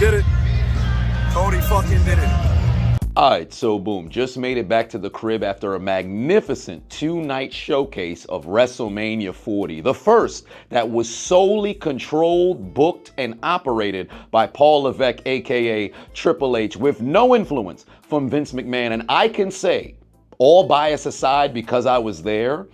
did it. Cody fucking did it. Alright, so boom, just made it back to the crib after a magnificent two-night showcase of WrestleMania 40. The first that was solely controlled, booked, and operated by Paul Levesque, aka Triple H, with no influence from Vince McMahon. And I can say, all bias aside because I was there,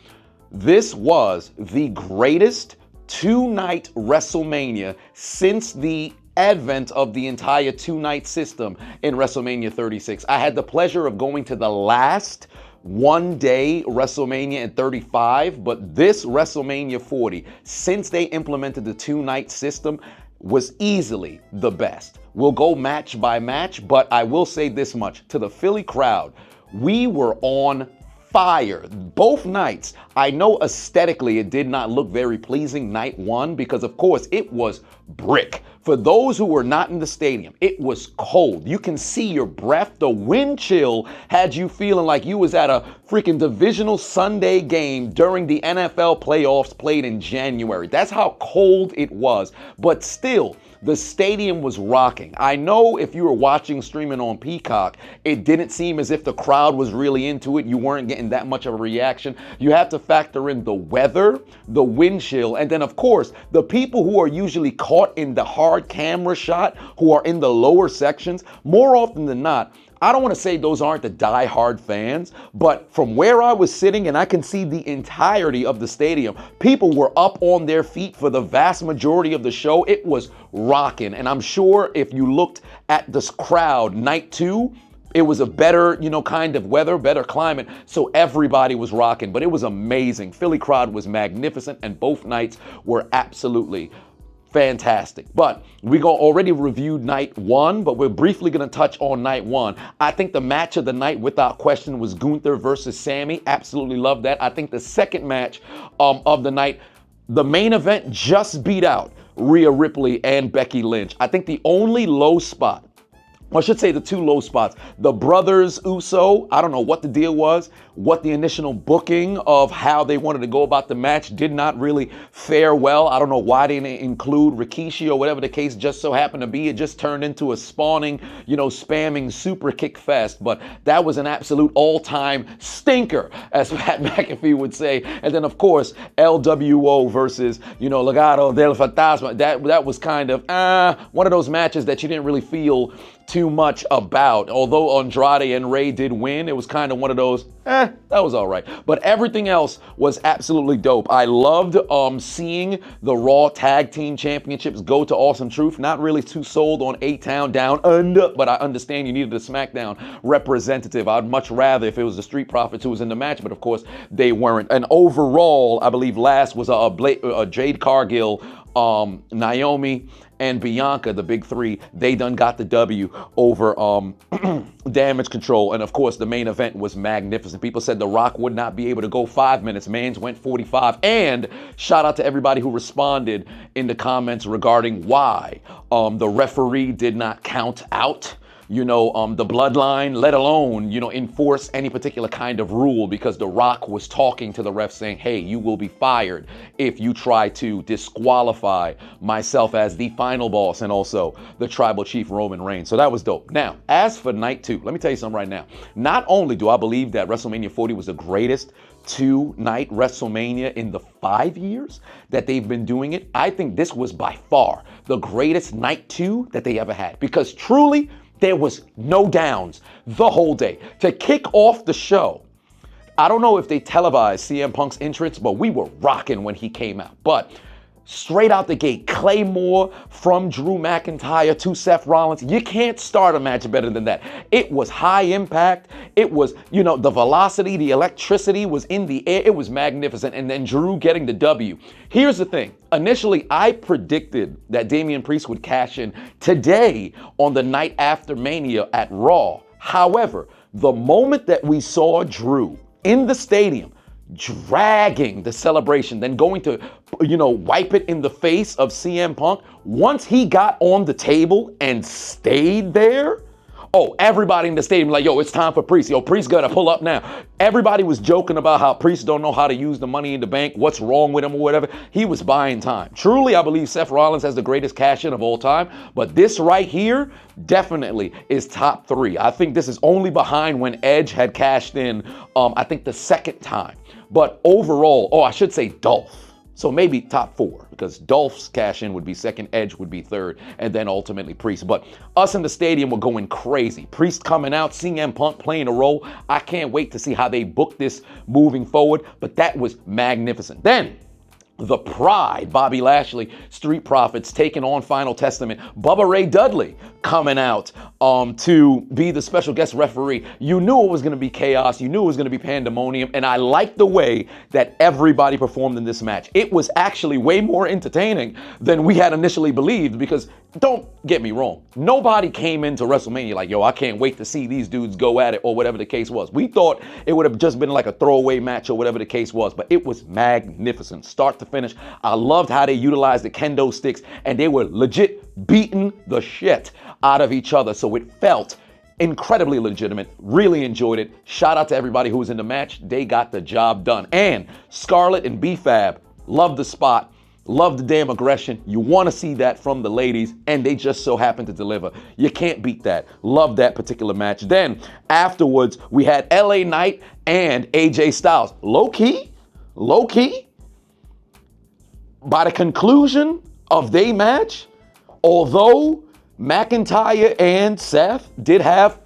this was the greatest two-night WrestleMania since the advent of the entire two-night system in WrestleMania 36. I had the pleasure of going to the last one-day WrestleMania in 35, but this WrestleMania 40, since they implemented the two-night system, was easily the best. We'll go match by match, but I will say this much. To the Philly crowd, we were on fire both nights. I know aesthetically it did not look very pleasing night one because of course it was brick. For those who were not in the stadium, it was cold. You can see your breath. The wind chill had you feeling like you was at a freaking divisional Sunday game during the NFL playoffs played in January. That's how cold it was. But still, the stadium was rocking. I know if you were watching streaming on Peacock, it didn't seem as if the crowd was really into it. You weren't getting that much of a reaction. You have to factor in the weather, the wind chill, and then of course, the people who are usually caught in the hard camera shot, who are in the lower sections, more often than not, I don't want to say those aren't the die-hard fans, but from where I was sitting, and I can see the entirety of the stadium, people were up on their feet for the vast majority of the show. It was rocking, and I'm sure if you looked at this crowd night two, it was a better, kind of weather, better climate, so everybody was rocking, but it was amazing. Philly crowd was magnificent, and both nights were absolutely fantastic. But we already reviewed night one, but we're briefly going to touch on night one. I think the match of the night, without question, was Gunther versus Sammy. Absolutely love that. I think the second match of the night, the main event, just beat out Rhea Ripley and Becky Lynch. I think the only low spot, or I should say the two low spots, the brothers Uso, I don't know what the deal was, what the initial booking of how they wanted to go about the match did not really fare well. I don't know why they didn't include Rikishi or whatever the case just so happened to be. It just turned into a spawning, spamming super kick fest. But that was an absolute all-time stinker, as Pat McAfee would say. And then, of course, LWO versus, Legado del Fantasma. That was kind of one of those matches that you didn't really feel too much about. Although Andrade and Ray did win, it was kind of one of those, that was all right. But everything else was absolutely dope. I loved seeing the Raw Tag Team Championships go to Awesome Truth. Not really too sold on A-Town Down Under, but I understand you needed a SmackDown representative. I'd much rather if it was the Street Profits who was in the match, but of course they weren't. And overall, I believe last was a Jade Cargill, Naomi, and Bianca, the big three. They done got the W over Damage Control. And of course, the main event was magnificent. People said The Rock would not be able to go 5 minutes. Man's went 45. And shout out to everybody who responded in the comments regarding why the referee did not count out the bloodline, let alone, enforce any particular kind of rule, because The Rock was talking to the ref saying, hey, you will be fired if you try to disqualify myself as the final boss and also the tribal chief Roman Reigns. So that was dope. Now, as for night two, let me tell you something right now. Not only do I believe that WrestleMania 40 was the greatest two-night WrestleMania in the 5 years that they've been doing it, I think this was by far the greatest night two that they ever had, because truly, there was no downs the whole day. To kick off the show, I don't know if they televised CM Punk's entrance, but we were rocking when he came out. But straight out the gate, Claymore from Drew McIntyre to Seth Rollins. You can't start a match better than that. It was high impact. It was, the velocity, the electricity was in the air. It was magnificent. And then Drew getting the W. Here's the thing. Initially, I predicted that Damian Priest would cash in today on the night after Mania at Raw. However, the moment that we saw Drew in the stadium, dragging the celebration, then going to, wipe it in the face of CM Punk, once he got on the table and stayed there, Oh, everybody in the stadium like, yo, it's time for Priest. Yo, Priest gotta pull up now. Everybody was joking about how Priest don't know how to use the money in the bank, what's wrong with him or whatever. He was buying time. Truly, I believe Seth Rollins has the greatest cash-in of all time, but this right here definitely is top 3. I think this is only behind when Edge had cashed in, I think the second time. But overall, I should say Dolph. So maybe top 4, because Dolph's cash-in would be second, Edge would be third, and then ultimately Priest. But us in the stadium were going crazy. Priest coming out, CM Punk playing a role. I can't wait to see how they book this moving forward, but that was magnificent. Then, the Pride, Bobby Lashley, Street Profits taking on Final Testament. Bubba Ray Dudley coming out to be the special guest referee. You knew it was going to be chaos. You knew it was going to be pandemonium. And I liked the way that everybody performed in this match. It was actually way more entertaining than we had initially believed, because don't get me wrong, nobody came into WrestleMania like, yo, I can't wait to see these dudes go at it, or whatever the case was. We thought it would have just been like a throwaway match or whatever the case was, but it was magnificent, start to finish. I loved how they utilized the kendo sticks, and they were legit beating the shit out of each other, so it felt incredibly legitimate. Really enjoyed it. Shout out to everybody who was in the match. They got the job done. And Scarlett and B-Fab, loved the spot. Love the damn aggression. You want to see that from the ladies, and they just so happen to deliver. You can't beat that. Love that particular match. Then afterwards, we had LA Knight and AJ Styles. Low key, by the conclusion of their match, although McIntyre and Seth did have,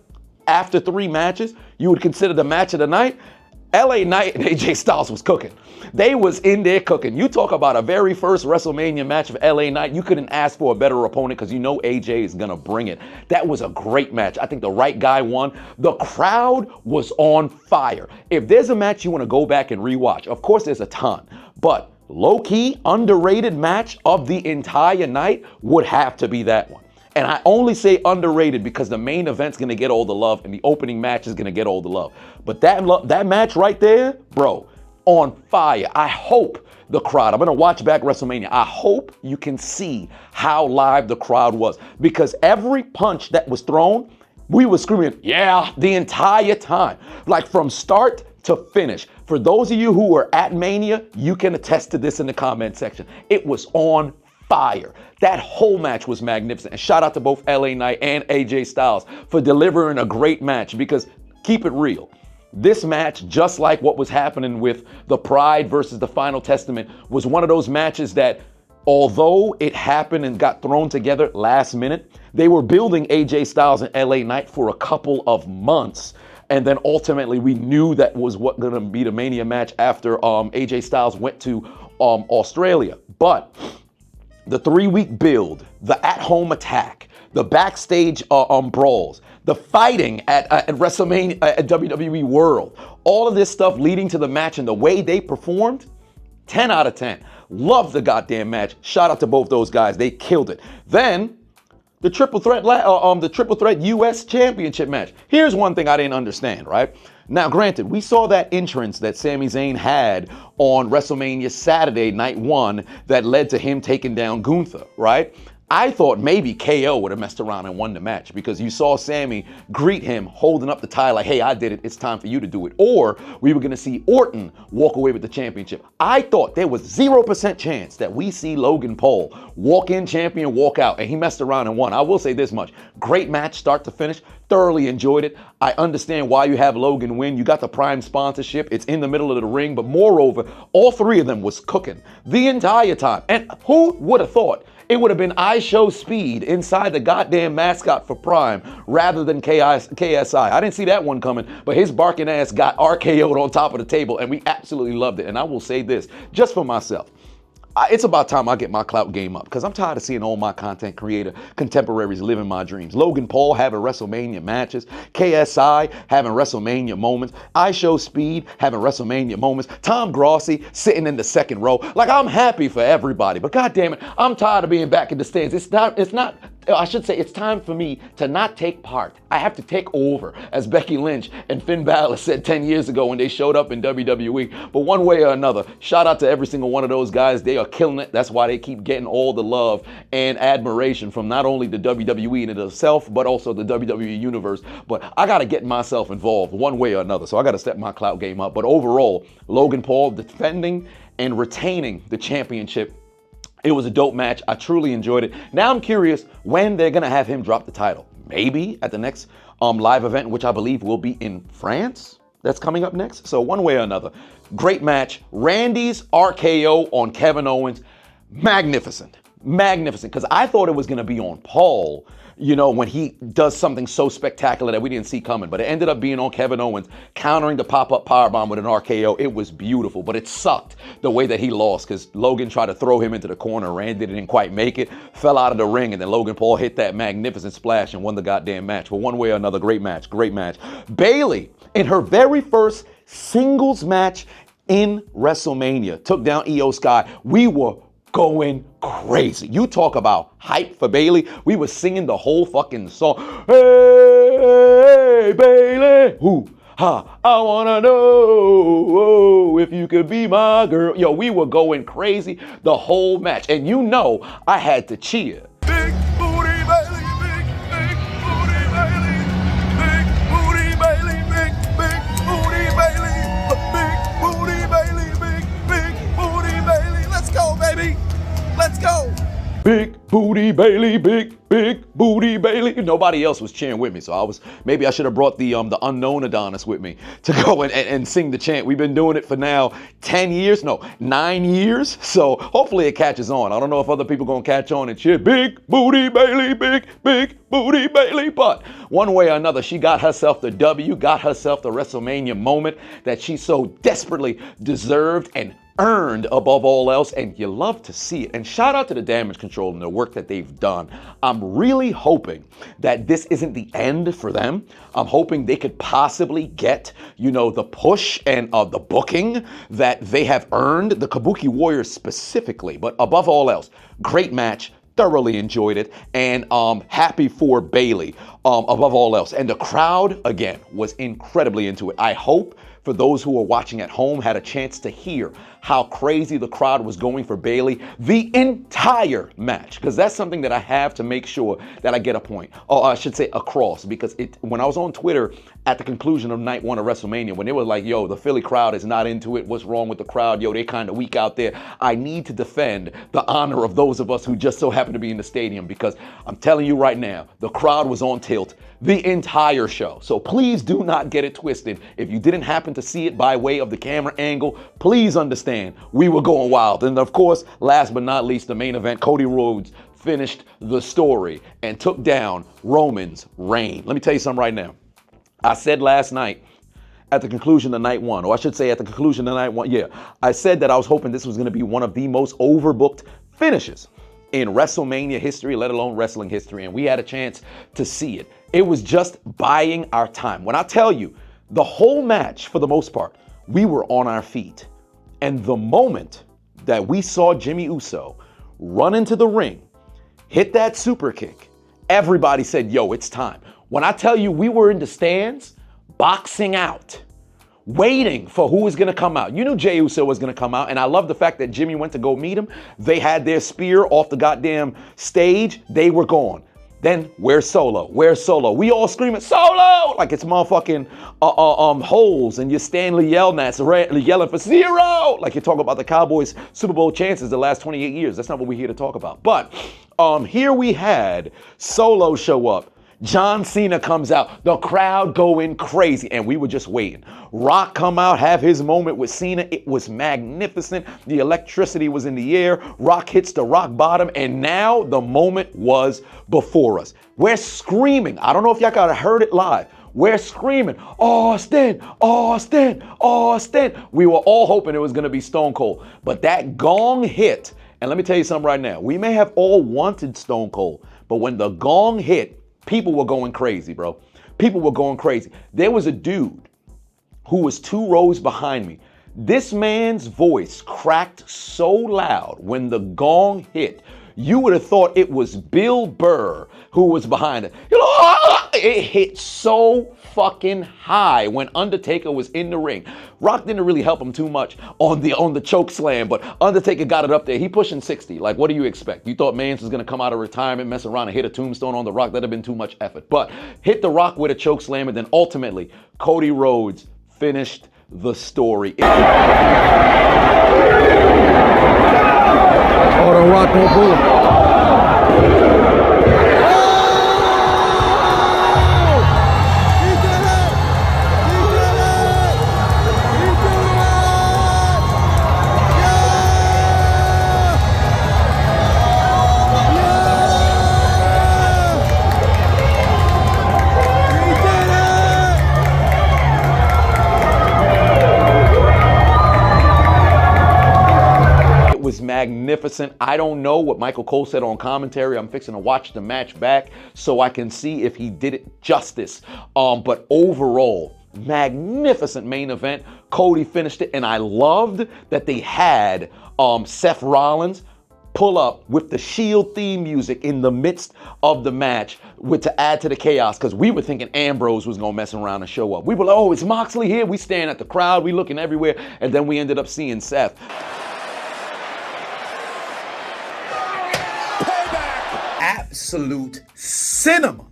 after 3 matches, you would consider the match of the night, LA Knight and AJ Styles was cooking. They was in there cooking. You talk about a very first WrestleMania match of LA Knight. You couldn't ask for a better opponent, because you know AJ is gonna bring it. That was a great match. I think the right guy won. The crowd was on fire. If there's a match you want to go back and rewatch, of course there's a ton, but low-key underrated match of the entire night would have to be that one. And I only say underrated because the main event's gonna get all the love and the opening match is gonna get all the love. But that match right there, bro, on fire. I hope the crowd, I'm gonna watch back WrestleMania, I hope you can see how live the crowd was, because every punch that was thrown, we were screaming, yeah, the entire time. Like from start to finish. For those of you who were at Mania, you can attest to this in the comment section. It was on fire. That whole match was magnificent. And shout out to both LA Knight and AJ Styles for delivering a great match, because keep it real, this match, just like what was happening with the Pride versus the Final Testament, was one of those matches that, although it happened and got thrown together last minute, they were building AJ Styles and LA Knight for a couple of months. And then ultimately we knew that was what going to be the Mania match after AJ Styles went to Australia. But the 3-week build, the at-home attack, the backstage brawls, the fighting at WrestleMania, at WWE World, all of this stuff leading to the match and the way they performed, 10 out of 10. Love the goddamn match. Shout out to both those guys. They killed it. Then the triple threat US Championship match. Here's one thing I didn't understand, right? Now, granted, we saw that entrance that Sami Zayn had on WrestleMania Saturday, night 1, that led to him taking down Gunther, right? I thought maybe KO would have messed around and won the match, because you saw Sami greet him holding up the tie like, hey, I did it, it's time for you to do it. Or we were gonna see Orton walk away with the championship. I thought there was 0% chance that we see Logan Paul walk in champion, walk out, and he messed around and won. I will say this much, great match start to finish, thoroughly enjoyed it. I understand why you have Logan win. You got the Prime sponsorship, it's in the middle of the ring, but moreover, all 3 of them was cooking the entire time. And who would have thought it would have been I Show Speed inside the goddamn mascot for Prime rather than KSI. I didn't see that one coming, but his barking ass got RKO'd on top of the table, and we absolutely loved it. And I will say this, just for myself, it's about time I get my clout game up, because I'm tired of seeing all my content creator contemporaries living my dreams. Logan Paul having WrestleMania matches, KSI having WrestleMania moments, I Show Speed having WrestleMania moments, Tom Grossi sitting in the second row. Like, I'm happy for everybody, but goddamn it, I'm tired of being back in the stands. It's not I should say, it's time for me to not take part. I have to take over, as Becky Lynch and Finn Balor said 10 years ago when they showed up in WWE. But one way or another, shout out to every single one of those guys. They are killing it. That's why they keep getting all the love and admiration from not only the WWE in itself, but also the WWE universe. But I got to get myself involved one way or another. So I got to step my clout game up. But overall, Logan Paul defending and retaining the championship. It was a dope match. I truly enjoyed it. Now I'm curious when they're going to have him drop the title. Maybe at the next live event, which I believe will be in France. That's coming up next. So one way or another, great match. Randy's RKO on Kevin Owens, magnificent. Magnificent. Because I thought it was going to be on Paul, you know, when he does something so spectacular that we didn't see coming. But it ended up being on Kevin Owens, countering the pop-up powerbomb with an RKO. It was beautiful, but it sucked the way that he lost because Logan tried to throw him into the corner. Randy didn't quite make it, fell out of the ring, and then Logan Paul hit that magnificent splash and won the goddamn match. But one way or another, great match, great match. Bayley, in her very first singles match in WrestleMania, took down Iyo Sky. We were going crazy. You talk about hype for Bayley. We were singing the whole fucking song. Hey, Bayley. Who? Ha, I wanna know if you could be my girl. Yo, we were going crazy the whole match. And you know I had to cheer. Big booty Bailey, big booty Bailey, big booty Bailey, big booty Bailey, big booty Bailey, big booty Bailey. Let's go, baby. Let's go. Big booty Bailey, big booty Bailey. Nobody else was cheering with me, so maybe I should have brought the unknown Adonis with me to go and sing the chant. We've been doing it for now 10 years, no, 9 years. So hopefully it catches on. I don't know if other people gonna catch on and cheer big booty Bailey, big booty Bailey. But one way or another, she got herself the W, got herself the WrestleMania moment that she so desperately deserved and earned above all else, and you love to see it. And shout out to the Damage Control and the work that they've done. I'm really hoping that this isn't the end for them. I'm hoping they could possibly get, you know, the push and the booking that they have earned, the Kabuki Warriors specifically. But above all else, great match. Thoroughly enjoyed it, and happy for Bayley above all else. And the crowd, again, was incredibly into it. I hope for those who are watching at home had a chance to hear how crazy the crowd was going for Bayley the entire match, because that's something that I have to make sure that I get a point, or I should say across, because when I was on Twitter at the conclusion of night one of WrestleMania, when they were like, yo, the Philly crowd is not into it, what's wrong with the crowd, yo, they kind of weak out there, I need to defend the honor of those of us who just so happen to be in the stadium, because I'm telling you right now, the crowd was on tilt the entire show. So please do not get it twisted. If you didn't happen to see it by way of the camera angle, please understand we were going wild. And of course, last but not least, the main event, Cody Rhodes finished the story and took down Roman's reign. Let me tell you something right now. I said last night at the conclusion of night one, or I should say at the conclusion of night one, yeah, I said that I was hoping this was going to be one of the most overbooked finishes in WrestleMania history, let alone wrestling history, and we had a chance to see it. It was just buying our time. When I tell you, the whole match, for the most part, we were on our feet. And the moment that we saw Jimmy Uso run into the ring, hit that super kick, everybody said, yo, it's time. When I tell you we were in the stands, boxing out, waiting for who was going to come out. You knew Jey Uso was going to come out, and I love the fact that Jimmy went to go meet him. They had their spear off the goddamn stage. They were gone. Then, where's Solo? Where's Solo? We all screaming, Solo! Like it's motherfucking holes, and you're Stanley yelling for zero! Like you're talking about the Cowboys' Super Bowl chances the last 28 years. That's not what we're here to talk about. But here we had Solo show up. John Cena comes out, the crowd going crazy, and we were just waiting. Rock come out, have his moment with Cena. It was magnificent. The electricity was in the air. Rock hits the rock bottom, and now the moment was before us. We're screaming. I don't know if y'all got heard it live. We're screaming, Austin, Austin, Austin. We were all hoping it was going to be Stone Cold, but that gong hit, and let me tell you something right now. We may have all wanted Stone Cold, but when the gong hit, people were going crazy, bro. People were going crazy. There was a dude who was 2 rows behind me. This man's voice cracked so loud when the gong hit. you would have thought it was Bill Burr who was behind it. It hit so fucking high when Undertaker was in the ring. Rock didn't really help him too much on the choke slam, but Undertaker got it up there. He pushing 60. Like, what do you expect? You thought Mans was gonna come out of retirement, mess around and hit a tombstone on The Rock? That'd have been too much effort. But hit The Rock with a choke slam, and then ultimately, Cody Rhodes finished the story. Oh, The Rock won't pull him. Magnificent. I don't know what Michael Cole said on commentary. I'm fixing to watch the match back so I can see if he did it justice. But overall, magnificent main event. Cody finished it, and I loved that they had Seth Rollins pull up with the Shield theme music in the midst of the match to add to the chaos, because we were thinking Ambrose was gonna mess around and show up. We were like, oh, is Moxley here? We staring at the crowd, we looking everywhere, and then we ended up seeing Seth. Absolute cinema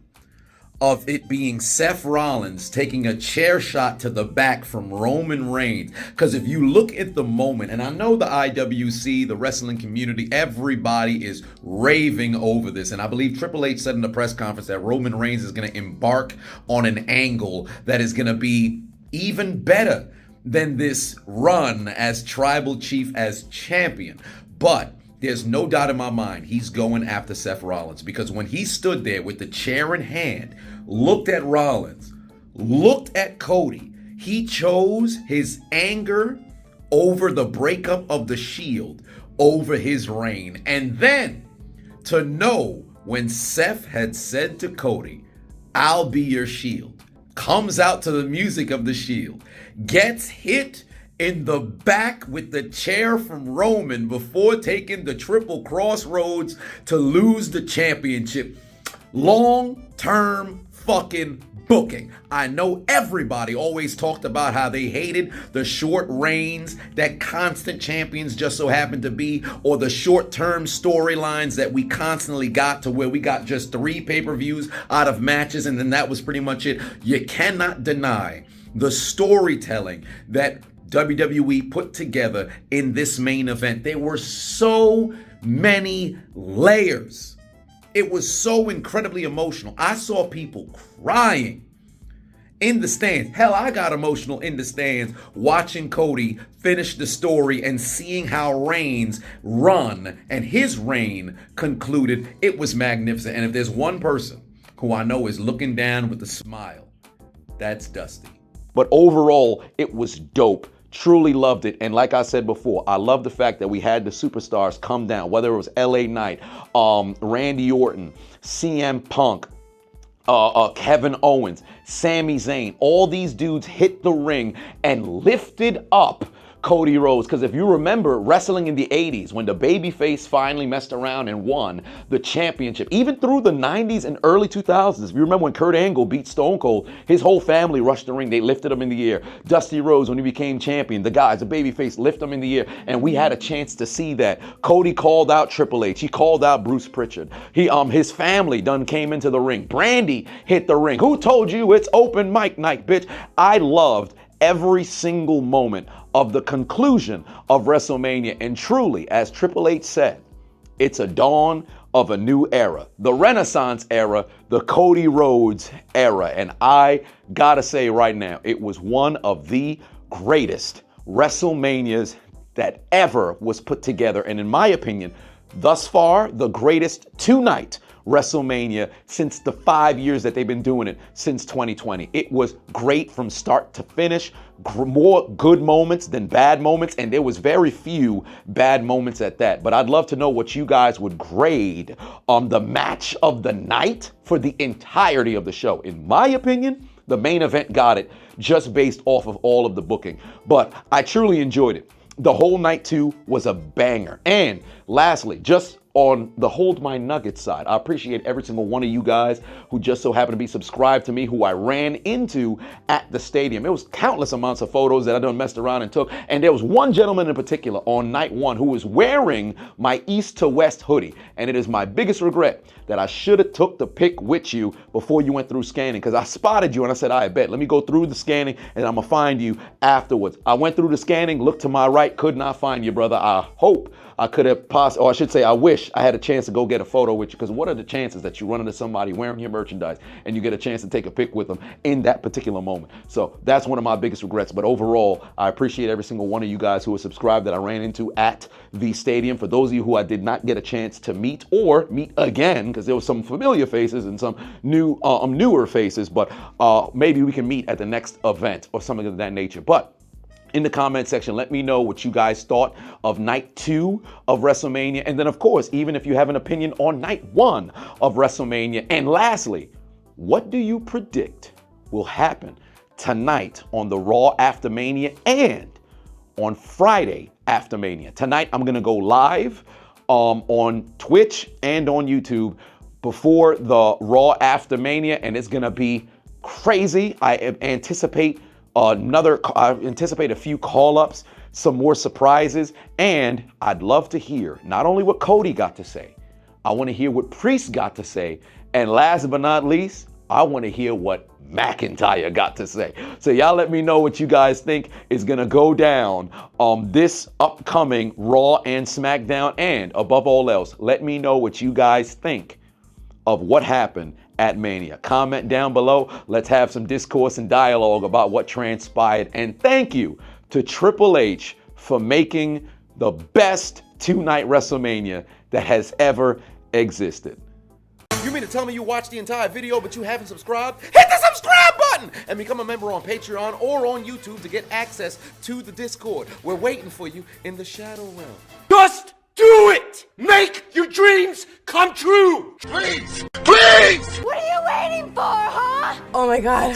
of it being Seth Rollins taking a chair shot to the back from Roman Reigns. Because if you look at the moment, and I know the IWC, the wrestling community, everybody is raving over this. And I believe Triple H said in the press conference that Roman Reigns is going to embark on an angle that is going to be even better than this run as tribal chief, as champion. But there's no doubt in my mind he's going after Seth Rollins, because when he stood there with the chair in hand, looked at Rollins, looked at Cody, he chose his anger over the breakup of the Shield, over his reign. And then to know when Seth had said to Cody, I'll be your Shield, comes out to the music of the Shield, gets hit in the back with the chair from Roman before taking the triple crossroads to lose the championship. Long-term fucking booking. I know everybody always talked about how they hated the short reigns that constant champions just so happened to be, or the short-term storylines that we constantly got to where we got just 3 pay-per-views out of matches and then that was pretty much it. You cannot deny the storytelling that WWE put together in this main event. There were so many layers. It was so incredibly emotional. I saw people crying in the stands. Hell, I got emotional in the stands watching Cody finish the story and seeing how Reigns' run and his reign concluded. It was magnificent. And if there's one person who I know is looking down with a smile, that's Dusty. But overall, it was dope. Truly loved it. And like I said before, I love the fact that we had the superstars come down, whether it was LA Knight, Randy Orton, CM Punk, Kevin Owens, Sami Zayn. All these dudes hit the ring and lifted up Cody Rhodes. Because if you remember wrestling in the 80s, when the babyface finally messed around and won the championship, even through the 90s and early 2000s, if you remember when Kurt Angle beat Stone Cold, his whole family rushed the ring. They lifted him in the air. Dusty Rhodes, when he became champion, the guys, the babyface, lift him in the air. And we had a chance to see that. Cody called out Triple H. He called out Bruce Pritchard. His family done came into the ring. Brandy hit the ring. Who told you it's open mic night, bitch? I loved every single moment of the conclusion of WrestleMania. And truly, as Triple H said, it's a dawn of a new era. The Renaissance era, the Cody Rhodes era. And I gotta say right now, it was one of the greatest WrestleManias that ever was put together. And in my opinion, thus far, the greatest two-night WrestleMania since the 5 years that they've been doing it, since 2020. It was great from start to finish. More good moments than bad moments, and there was very few bad moments at that. But I'd love to know what you guys would grade on the match of the night for the entirety of the show. In my opinion, the main event got it just based off of all of the booking. But I truly enjoyed it. The whole night too was a banger. And lastly, just on the Hold My Nuggets side. I appreciate every single one of you guys who just so happen to be subscribed to me, who I ran into at the stadium. It was countless amounts of photos that I done messed around and took. And there was one gentleman in particular on night one who was wearing my East to West hoodie. And it is my biggest regret that I should have took the pic with you before you went through scanning, because I spotted you and I said, I bet, let me go through the scanning and I'm gonna find you afterwards. I went through the scanning, looked to my right, could not find you, brother. I hope I could have or I should say, I wish I had a chance to go get a photo with you, because what are the chances that you run into somebody wearing your merchandise and you get a chance to take a pic with them in that particular moment? So that's one of my biggest regrets. But overall, I appreciate every single one of you guys who are subscribed that I ran into at the stadium. For those of you who I did not get a chance to meet or meet again, because there was some familiar faces and some newer faces, but maybe we can meet at the next event or something of that nature. But in the comment section, let me know what you guys thought of night 2 of WrestleMania. And then, of course, even if you have an opinion on night 1 of WrestleMania. And lastly, what do you predict will happen tonight on the Raw after Mania and on Friday after Mania? Tonight, I'm going to go live on Twitch and on YouTube before the Raw after Mania, and it's going to be crazy. I anticipate a few call-ups, some more surprises, and I'd love to hear not only what Cody got to say, I want to hear what Priest got to say, and last but not least, I want to hear what McIntyre got to say. So y'all let me know what you guys think is going to go down this upcoming Raw and SmackDown, and above all else, let me know what you guys think of what happened at Mania. Comment down below. Let's have some discourse and dialogue about what transpired. And thank you to Triple H for making the best 2-night WrestleMania that has ever existed. You mean to tell me you watched the entire video but you haven't subscribed? Hit the subscribe button and become a member on Patreon or on YouTube to get access to the Discord. We're waiting for you in the Shadow Realm. Just do it! Make your dreams come true! Please! Please! What are you waiting for, huh? Oh my god.